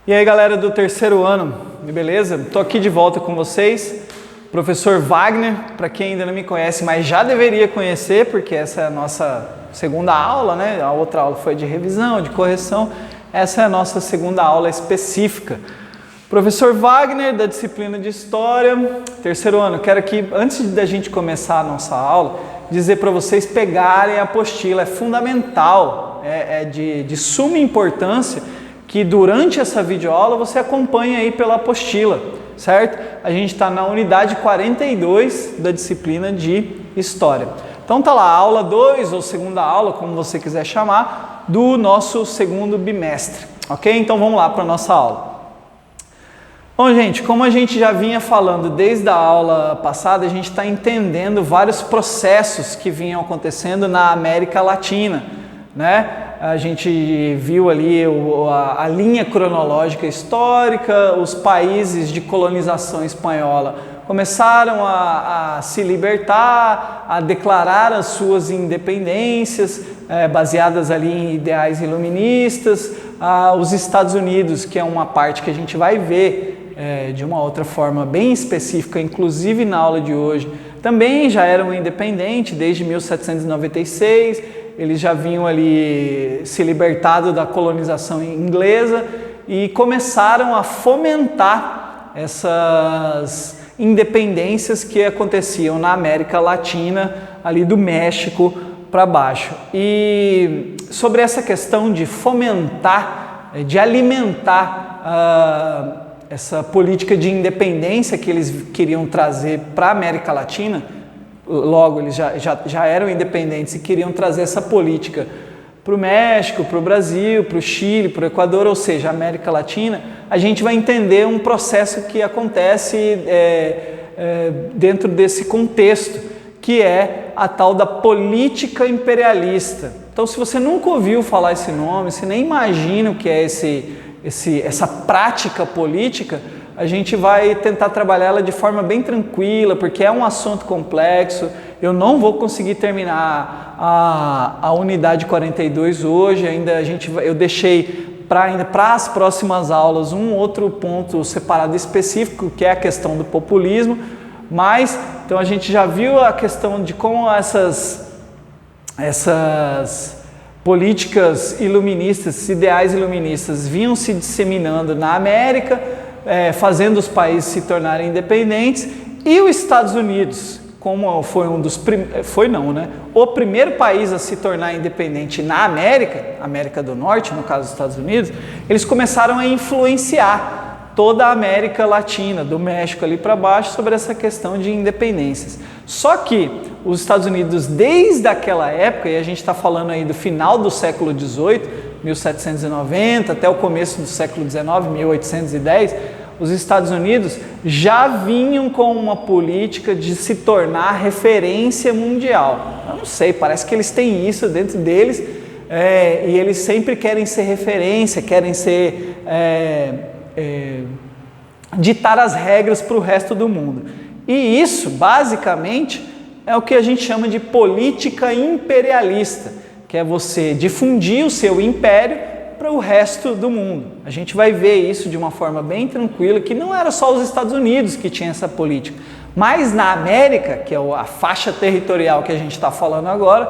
E aí, galera do terceiro ano, beleza? Estou aqui de volta com vocês, professor Wagner, para quem ainda não me conhece, mas já deveria conhecer, porque essa é a nossa segunda aula, né? A outra aula foi de revisão, de correção, essa é a nossa segunda aula específica. Professor Wagner, da disciplina de História, terceiro ano. Quero que, antes da gente começar a nossa aula, dizer para vocês pegarem a apostila, é fundamental, é de suma importância que durante essa videoaula você acompanhe aí pela apostila, certo? A gente está na unidade 42 da disciplina de História. Então tá lá, aula 2 ou segunda aula, como você quiser chamar, do nosso segundo bimestre, ok? Então vamos lá para a nossa aula. Bom, gente, como a gente já vinha falando desde a aula passada, a gente está entendendo vários processos que vinham acontecendo na América Latina, né? A gente viu ali a linha cronológica histórica, os países de colonização espanhola começaram a se libertar, a declarar as suas independências, baseadas ali em ideais iluministas. Os Estados Unidos, que é uma parte que a gente vai ver de uma outra forma bem específica, inclusive na aula de hoje, também já eram independentes desde 1796, eles já vinham ali se libertado da colonização inglesa e começaram a fomentar essas independências que aconteciam na América Latina, ali do México para baixo. E sobre essa questão de fomentar, de alimentar essa política de independência que eles queriam trazer para a América Latina, logo eles já eram independentes e queriam trazer essa política para o México, para o Brasil, para o Chile, para o Equador, ou seja, a América Latina, a gente vai entender um processo que acontece dentro desse contexto, que é a tal da política imperialista. Então, se você nunca ouviu falar esse nome, você nem imagina o que é essa prática política, a gente vai tentar trabalhar ela de forma bem tranquila, porque é um assunto complexo. Eu não vou conseguir terminar a unidade 42 hoje, eu deixei para as próximas aulas um outro ponto separado específico, que é a questão do populismo, mas então a gente já viu a questão de como essas políticas iluministas, ideais iluministas vinham se disseminando na América, fazendo os países se tornarem independentes, e os Estados Unidos, como foi o primeiro país a se tornar independente na América do Norte, no caso dos Estados Unidos, eles começaram a influenciar toda a América Latina, do México ali para baixo, sobre essa questão de independências. Só que os Estados Unidos, desde aquela época, e a gente está falando aí do final do século XVIII, 1790, até o começo do século XIX, 1810, os Estados Unidos já vinham com uma política de se tornar referência mundial. Eu não sei, parece que eles têm isso dentro deles, e eles sempre querem ser referência, querem ser ditar as regras para o resto do mundo. E isso, basicamente, é o que a gente chama de política imperialista, que é você difundir o seu império para o resto do mundo. A gente vai ver isso de uma forma bem tranquila, que não era só os Estados Unidos que tinham essa política, mas na América, que é a faixa territorial que a gente está falando agora,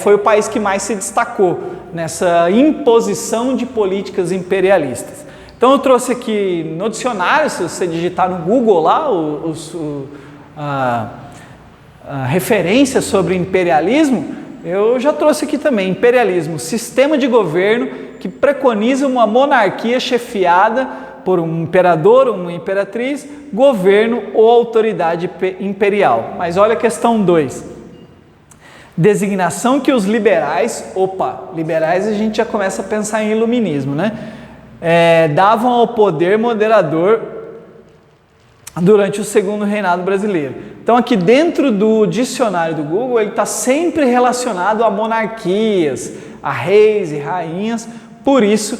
foi o país que mais se destacou nessa imposição de políticas imperialistas. Então eu trouxe aqui no dicionário, se você digitar no Google lá, a referência sobre imperialismo, eu já trouxe aqui também: imperialismo, sistema de governo que preconiza uma monarquia chefiada por um imperador ou uma imperatriz, governo ou autoridade imperial. Mas olha a questão 2. Designação que os liberais, liberais a gente já começa a pensar em iluminismo, né? Davam ao poder moderador durante o segundo reinado brasileiro. Então aqui dentro do dicionário do Google, ele está sempre relacionado a monarquias, a reis e rainhas, por isso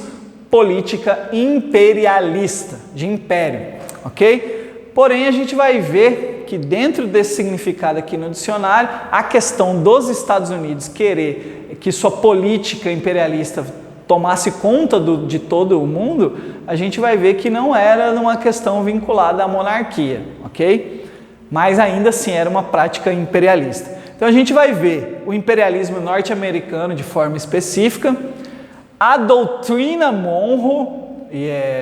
política imperialista, de império, ok? Porém a gente vai ver que dentro desse significado aqui no dicionário, a questão dos Estados Unidos querer que sua política imperialista tomasse conta de todo o mundo, a gente vai ver que não era uma questão vinculada à monarquia, ok? Mas ainda assim era uma prática imperialista. Então a gente vai ver o imperialismo norte-americano de forma específica, a doutrina Monroe,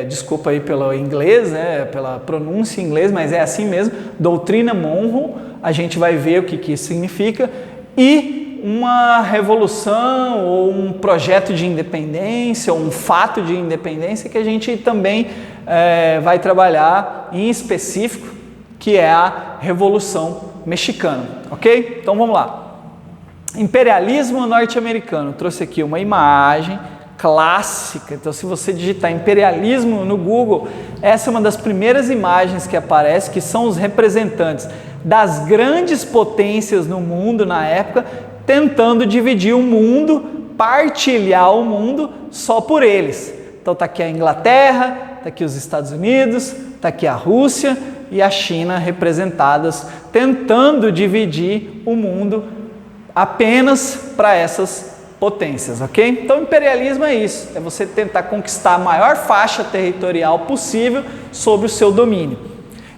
desculpa aí pelo inglês, né, pela pronúncia em inglês, mas é assim mesmo, doutrina Monroe, a gente vai ver o que isso significa, e uma revolução ou um projeto de independência, ou um fato de independência que a gente também vai trabalhar em específico, que é a Revolução Mexicana, ok? Então vamos lá. Imperialismo norte-americano, trouxe aqui uma imagem clássica, então se você digitar imperialismo no Google, essa é uma das primeiras imagens que aparece, que são os representantes das grandes potências no mundo na época, tentando dividir o mundo, partilhar o mundo só por eles. Então está aqui a Inglaterra, está aqui os Estados Unidos, está aqui a Rússia e a China representadas, tentando dividir o mundo apenas para essas potências, ok? Então, imperialismo é isso, é você tentar conquistar a maior faixa territorial possível sobre o seu domínio.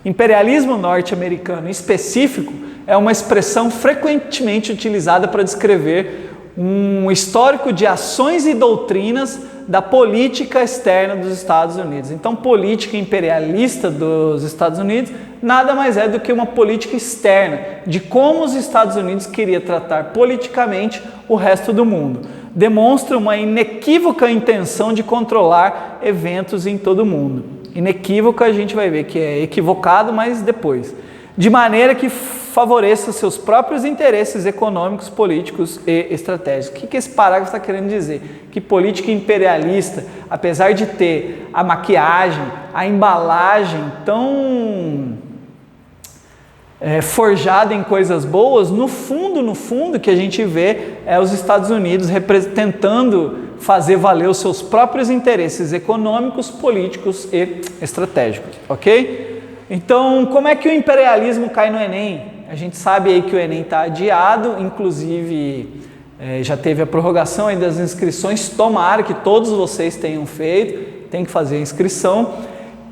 Imperialismo norte-americano específico é uma expressão frequentemente utilizada para descrever um histórico de ações e doutrinas da política externa dos Estados Unidos. Então, política imperialista dos Estados Unidos nada mais é do que uma política externa de como os Estados Unidos queria tratar politicamente o resto do mundo. Demonstra uma inequívoca intenção de controlar eventos em todo o mundo. Inequívoca a gente vai ver que é equivocado, mas depois. De maneira que favoreça seus próprios interesses econômicos, políticos e estratégicos. O que esse parágrafo está querendo dizer? Que política imperialista, apesar de ter a maquiagem, a embalagem tão forjada em coisas boas, no fundo que a gente vê é os Estados Unidos tentando fazer valer os seus próprios interesses econômicos, políticos e estratégicos, ok? Então, como é que o imperialismo cai no Enem? A gente sabe aí que o Enem está adiado, inclusive já teve a prorrogação aí das inscrições, tomara que todos vocês tenham feito, tem que fazer a inscrição,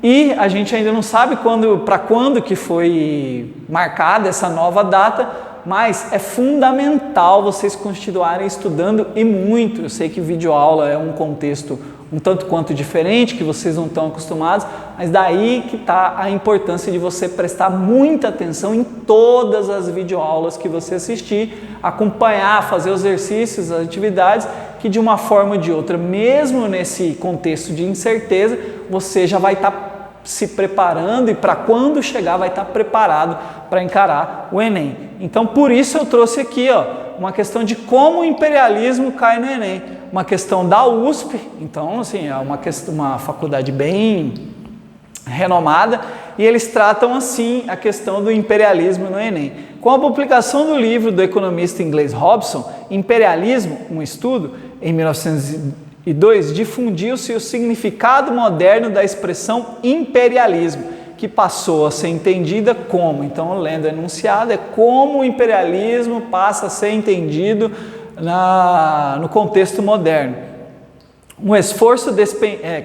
e a gente ainda não sabe para quando que foi marcada essa nova data, mas é fundamental vocês continuarem estudando e muito. Eu sei que videoaula é um contexto um tanto quanto diferente, que vocês não estão acostumados, mas daí que está a importância de você prestar muita atenção em todas as videoaulas que você assistir, acompanhar, fazer os exercícios, as atividades, que de uma forma ou de outra, mesmo nesse contexto de incerteza, você já vai estar se preparando e para quando chegar vai estar preparado para encarar o Enem. Então, por isso eu trouxe aqui uma questão de como o imperialismo cai no Enem. Uma questão da USP, então assim, é uma faculdade bem renomada, e eles tratam assim a questão do imperialismo no Enem. Com a publicação do livro do economista inglês Hobson, Imperialismo, um estudo, em 1902, difundiu-se o significado moderno da expressão imperialismo, que passou a ser entendida como, então lendo o enunciado, é como o imperialismo passa a ser entendido no contexto moderno.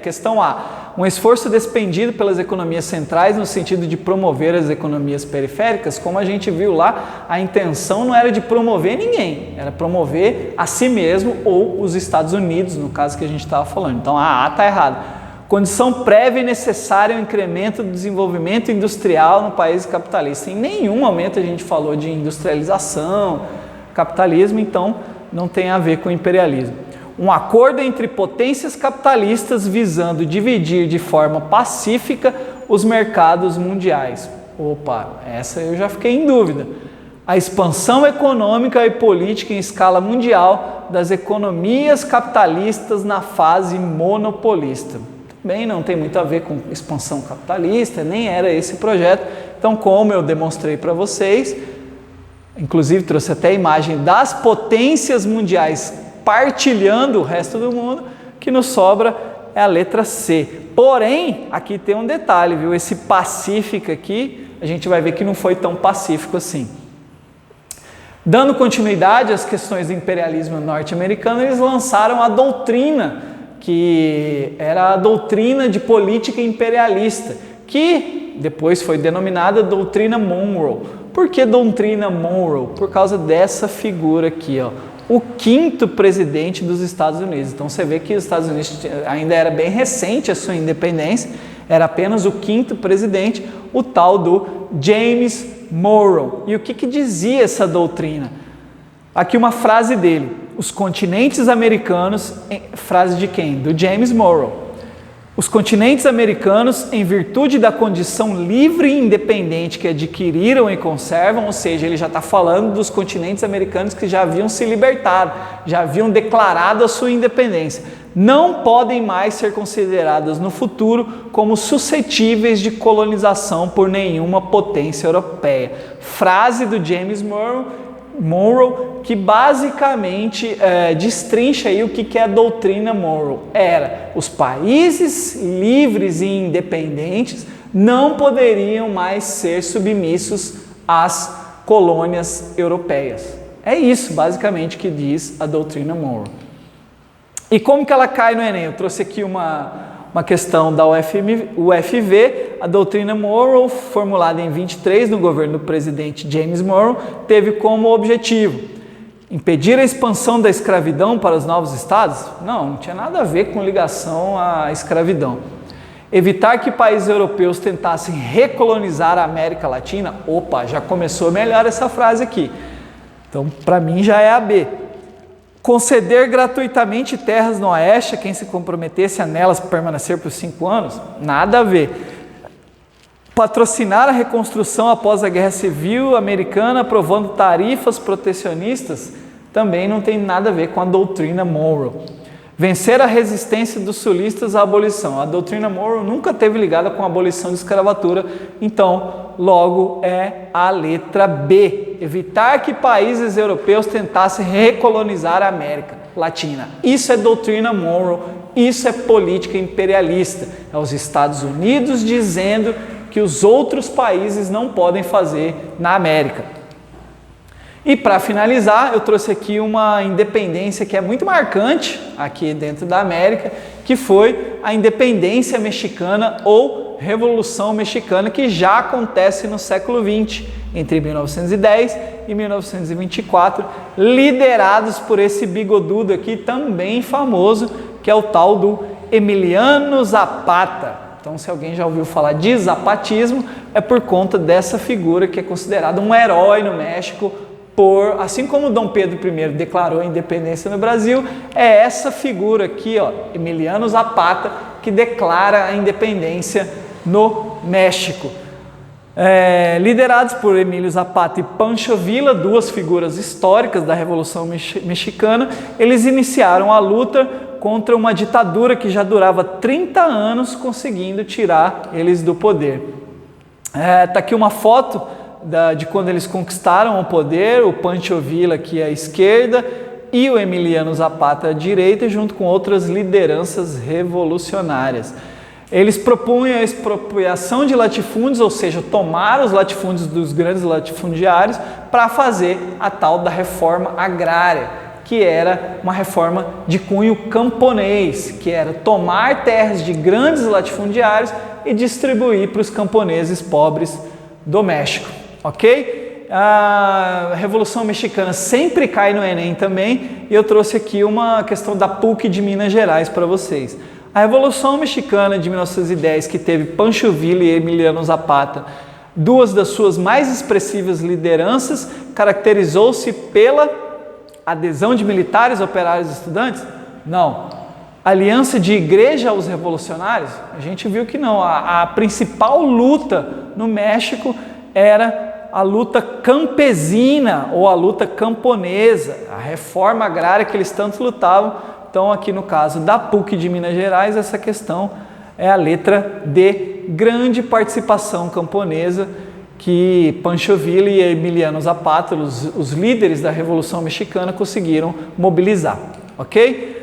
Questão A. Um esforço despendido pelas economias centrais no sentido de promover as economias periféricas, como a gente viu lá, a intenção não era de promover ninguém, era promover a si mesmo ou os Estados Unidos, no caso que a gente estava falando. Então a A está errada. Condição prévia e necessária ao incremento do desenvolvimento industrial no país capitalista. Em nenhum momento a gente falou de industrialização, capitalismo, então não tem a ver com imperialismo. Um acordo entre potências capitalistas visando dividir de forma pacífica os mercados mundiais. Opa, essa eu já fiquei em dúvida. A expansão econômica e política em escala mundial das economias capitalistas na fase monopolista. Também não tem muito a ver com expansão capitalista, nem era esse projeto. Então, como eu demonstrei para vocês, inclusive trouxe até a imagem das potências mundiais partilhando o resto do mundo, que nos sobra é a letra C. Porém, aqui tem um detalhe, viu? Esse pacífico aqui, a gente vai ver que não foi tão pacífico assim. Dando continuidade às questões do imperialismo norte-americano, eles lançaram a doutrina que era a doutrina de política imperialista, que depois foi denominada doutrina Monroe. Por que doutrina Monroe? Por causa dessa figura aqui, ó, o 5º presidente dos Estados Unidos. Então você vê que os Estados Unidos ainda era bem recente a sua independência, era apenas o 5º presidente, o tal do James Monroe. E o que dizia essa doutrina? Aqui uma frase dele: os continentes americanos, frase de quem? Do James Monroe. Os continentes americanos, em virtude da condição livre e independente que adquiriram e conservam, ou seja, ele já está falando dos continentes americanos que já haviam se libertado, já haviam declarado a sua independência, não podem mais ser consideradas no futuro como suscetíveis de colonização por nenhuma potência europeia. Frase do James Monroe, que basicamente destrincha aí o que é a doutrina Monroe. Era: os países livres e independentes não poderiam mais ser submissos às colônias europeias. É isso basicamente que diz a doutrina Monroe. E como que ela cai no Enem? Eu trouxe aqui uma questão da UFV, a doutrina Monroe, formulada em 23 no governo do presidente James Monroe, teve como objetivo impedir a expansão da escravidão para os novos estados? Não tinha nada a ver com ligação à escravidão. Evitar que países europeus tentassem recolonizar a América Latina? Opa, já começou melhor essa frase aqui. Então, para mim já é a B. Conceder gratuitamente terras no Oeste a quem se comprometesse a nelas permanecer por 5 anos? Nada a ver. Patrocinar a reconstrução após a Guerra Civil Americana, aprovando tarifas protecionistas? Também não tem nada a ver com a doutrina Monroe. Vencer a resistência dos sulistas à abolição. A doutrina Monroe nunca esteve ligada com a abolição de escravatura, então logo é a letra B. Evitar que países europeus tentassem recolonizar a América Latina. Isso é doutrina Monroe, isso é política imperialista. É os Estados Unidos dizendo que os outros países não podem fazer na América. E para finalizar, eu trouxe aqui uma independência que é muito marcante aqui dentro da América, que foi a independência mexicana ou Revolução Mexicana, que já acontece no século XX, entre 1910 e 1924, liderados por esse bigodudo aqui também famoso, que é o tal do Emiliano Zapata. Então, se alguém já ouviu falar de zapatismo, é por conta dessa figura que é considerada um herói no México, assim como Dom Pedro I declarou a independência no Brasil, é essa figura aqui, ó, Emiliano Zapata, que declara a independência no México. Liderados por Emílio Zapata e Pancho Villa, duas figuras históricas da Revolução Mexicana, eles iniciaram a luta contra uma ditadura que já durava 30 anos, conseguindo tirar eles do poder. Tá aqui uma foto de quando eles conquistaram o poder, o Pancho Villa aqui à esquerda e o Emiliano Zapata à direita, junto com outras lideranças revolucionárias. Eles propunham a expropriação de latifúndios, ou seja, tomar os latifúndios dos grandes latifundiários para fazer a tal da reforma agrária, que era uma reforma de cunho camponês, que era tomar terras de grandes latifundiários e distribuir para os camponeses pobres do México. Ok? A Revolução Mexicana sempre cai no Enem também, e eu trouxe aqui uma questão da PUC de Minas Gerais para vocês. A Revolução Mexicana de 1910, que teve Pancho Villa e Emiliano Zapata, duas das suas mais expressivas lideranças, caracterizou-se pela adesão de militares, operários e estudantes? Não. Aliança de igreja aos revolucionários? A gente viu que não. A principal luta no México era a luta campesina ou a luta camponesa, a reforma agrária que eles tanto lutavam. Então, aqui no caso da PUC de Minas Gerais, essa questão é a letra D, grande participação camponesa que Pancho Villa e Emiliano Zapata, os líderes da Revolução Mexicana, conseguiram mobilizar, ok?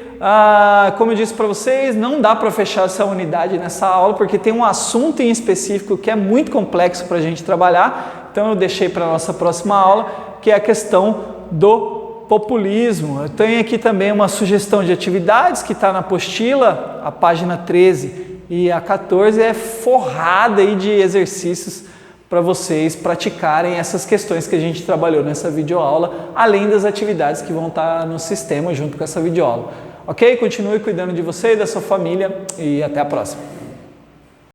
Como eu disse para vocês, não dá para fechar essa unidade nessa aula, porque tem um assunto em específico que é muito complexo para a gente trabalhar, então eu deixei para a nossa próxima aula, que é a questão do populismo. Eu tenho aqui também uma sugestão de atividades que está na apostila, a página 13 e a 14 é forrada aí de exercícios para vocês praticarem essas questões que a gente trabalhou nessa videoaula, além das atividades que vão estar no sistema junto com essa videoaula. Ok? Continue cuidando de você e da sua família e até a próxima.